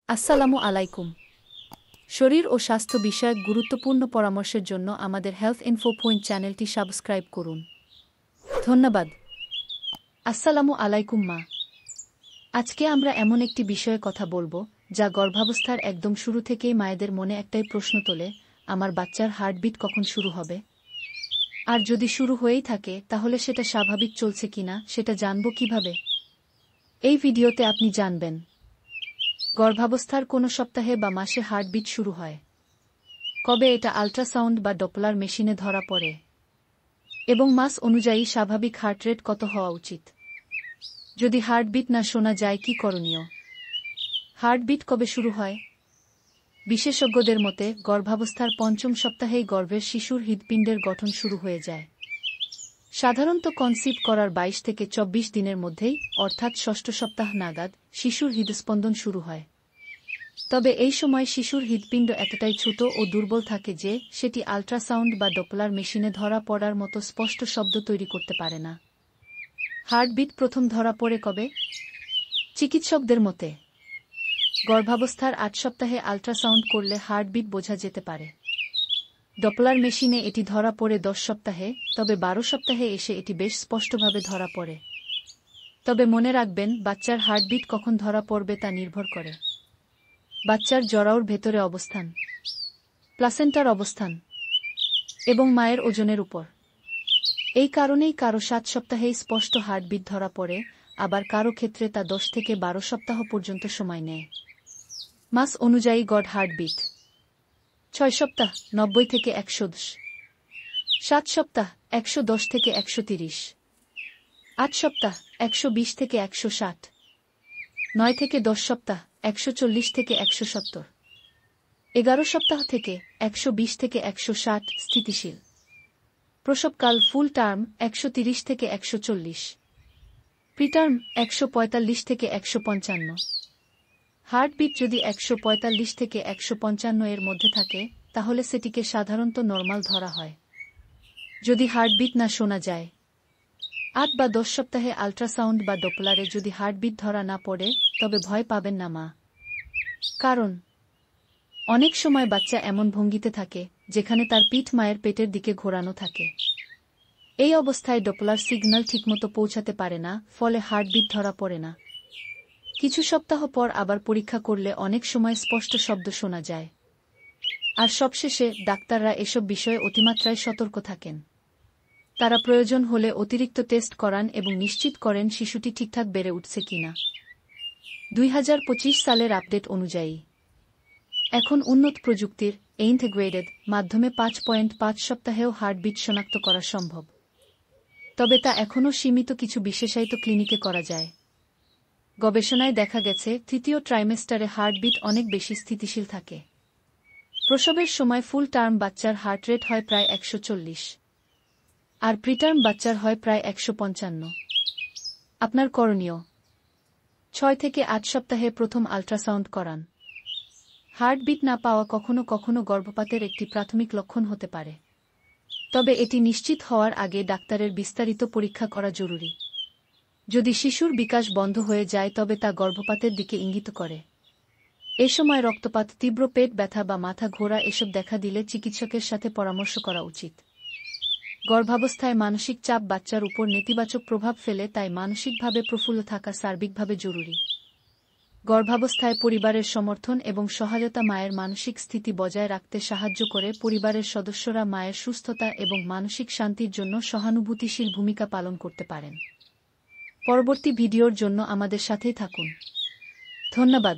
আসসালামু আলাইকুম। শরীর ও স্বাস্থ্য বিষয়ক গুরুত্বপূর্ণ পরামর্শের জন্য আমাদের হেলথ ইনফো পয়েন্ট চ্যানেলটি সাবস্ক্রাইব করুন। ধন্যবাদ। আসসালামু আলাইকুম মা। আজকে আমরা এমন একটি বিষয়ে কথা বলবো যা গর্ভাবস্থার একদম শুরু থেকেই মায়েদের মনে একটাই প্রশ্ন তোলে, আমার বাচ্চার হার্টবিট কখন শুরু হবে? আর যদি শুরু হয়েই থাকে তাহলে সেটা স্বাভাবিক চলছে কিনা সেটা জানবো কিভাবে? এই ভিডিওতে আপনি জানবেন গর্ভাবস্থার কোন সপ্তাহে বা মাসে হার্টবিট শুরু হয়, কবে এটা আল্ট্রাসাউন্ড বা ডপলার মেশিনে ধরা পড়ে, এবং মাস অনুযায়ী স্বাভাবিক হার্ট রেট কত হওয়া উচিত। যদি হার্টবিট না শোনা যায় কি করণীয়? হার্টবিট কবে শুরু হয়? বিশেষজ্ঞদের মতে গর্ভাবস্থার পঞ্চম সপ্তাহেই গর্ভের শিশুর হৃৎপিণ্ডের গঠন শুরু হয়ে যায়। সাধারণত কনসিভ করার ২২ থেকে ২৪ দিনের মধ্যেই, অর্থাৎ ষষ্ঠ সপ্তাহ নাগাদ, শিশুর হৃদস্পন্দন শুরু হয়। তবে এই সময় শিশুর হৃৎপিণ্ড এতটাই ছোট ও দুর্বল থাকে যে সেটি আল্ট্রাসাউন্ড বা ডপলার মেশিনে ধরা পড়ার মতো স্পষ্ট শব্দ তৈরি করতে পারে না। হার্টবিট প্রথম ধরা পড়ে কবে? চিকিৎসকদের মতে গর্ভাবস্থার ৮ সপ্তাহে আল্ট্রাসাউন্ড করলে হার্টবিট বোঝা যেতে পারে। ডপলার মেশিনে এটি ধরা পড়ে ১০ সপ্তাহে, তবে ১২ সপ্তাহে এসে এটি বেশ স্পষ্টভাবে ধরা পড়ে। তবে মনে রাখবেন, বাচ্চার হার্টবিট কখন ধরা পড়বে তা নির্ভর করে বাচ্চার জরায়ুর ভেতরে অবস্থান, প্লাসেন্টার অবস্থান এবং মায়ের ওজনের উপর। এই কারণেই কারো ৭ সপ্তাহেই স্পষ্ট হার্টবিট ধরা পড়ে, আবার কারো ক্ষেত্রে তা ১০ থেকে ১২ সপ্তাহ পর্যন্ত সময় নেয়। মাস অনুযায়ী গড় হার্টবিট: ৬ সপ্তাহ ৯০ থেকে ১২০, ৭ সপ্তাহ ১১০ থেকে ১৩০, ৮ সপ্তাহ ১২০ থেকে ১৬০, ৯ থেকে ১০ সপ্তাহ ১৪০ থেকে ১৭০, ১১ সপ্তাহ থেকে ১২০ থেকে ১৬০ স্থিতিশীল। প্রসবকাল ফুল টার্ম ১৩০ থেকে ১৪০, প্রিটার্ম ১৪৫ থেকে ১৫৫। হার্টবিট যদি ১৪৫ থেকে ১৫৫ এর মধ্যে থাকে তাহলে সেটিকে সাধারণত নরমাল ধরা হয়। যদি হার্টবিট না শোনা যায়, ৮ বা ১০ সপ্তাহে আল্ট্রাসাউন্ড বা ডপলারে যদি হার্টবিট ধরা না পড়ে, তবে ভয় পাবেন না মা। কারণ অনেক সময় বাচ্চা এমন ভঙ্গিতে থাকে যেখানে তার পিঠ মায়ের পেটের দিকে ঘোরানো থাকে। এই অবস্থায় ডপলার সিগন্যাল ঠিকমতো পৌঁছাতে পারে না, ফলে হার্টবিট ধরা পড়ে না। কিছু সপ্তাহ পর আবার পরীক্ষা করলে অনেক সময় স্পষ্ট শব্দ শোনা যায়। আর সবশেষে ডাক্তাররা এসব বিষয়ে অতিমাত্রায় সতর্ক থাকেন। তারা প্রয়োজন হলে অতিরিক্ত টেস্ট করান এবং নিশ্চিত করেন শিশুটি ঠিকঠাক বেড়ে উঠছে কিনা। ২০২৫ সালের আপডেট অনুযায়ী এখন উন্নত প্রযুক্তির ইন্টিগ্রেটেড মাধ্যমে ৫.৫ সপ্তাহেও হার্টবিট শনাক্ত করা সম্ভব। তবে তা এখনও সীমিত কিছু বিশেষায়িত ক্লিনিকে করা যায়। গবেষণায় দেখা গেছে তৃতীয় ট্রাইমেস্টারে হার্টবিট অনেক বেশি স্থিতিশীল থাকে। প্রসবের সময় ফুল টার্ম বাচ্চার হার্ট রেট হয় প্রায় ১৪০, আর প্রিটার্ম বাচ্চার হয় প্রায় ১৫৫। আপনার করণীয়: ৬ থেকে ৮ সপ্তাহে প্রথম আল্ট্রাসাউন্ড করান। হার্টবিট না পাওয়া কখনো কখনো গর্ভপাতের একটি প্রাথমিক লক্ষণ হতে পারে, তবে এটি নিশ্চিত হওয়ার আগে ডাক্তারের বিস্তারিত পরীক্ষা করা জরুরি। যদি শিশুর বিকাশ বন্ধ হয়ে যায় তবে তা গর্ভপাতের দিকে ইঙ্গিত করে। এ সময় রক্তপাত, তীব্র পেট ব্যথা বা মাথা ঘোরা এসব দেখা দিলে চিকিৎসকের সাথে পরামর্শ করা উচিত। গর্ভাবস্থায় মানসিক চাপ বাচ্চার উপর নেতিবাচক প্রভাব ফেলে, তাই মানসিকভাবে প্রফুল্ল থাকা সার্বিকভাবে জরুরি। গর্ভাবস্থায় পরিবারের সমর্থন এবং সহায়তা মায়ের মানসিক স্থিতি বজায় রাখতে সাহায্য করে। পরিবারের সদস্যরা মায়ের সুস্থতা এবং মানসিক শান্তির জন্য সহানুভূতিশীল ভূমিকা পালন করতে পারেন। পরবর্তী ভিডিওর জন্য আমাদের সাথেই থাকুন। ধন্যবাদ।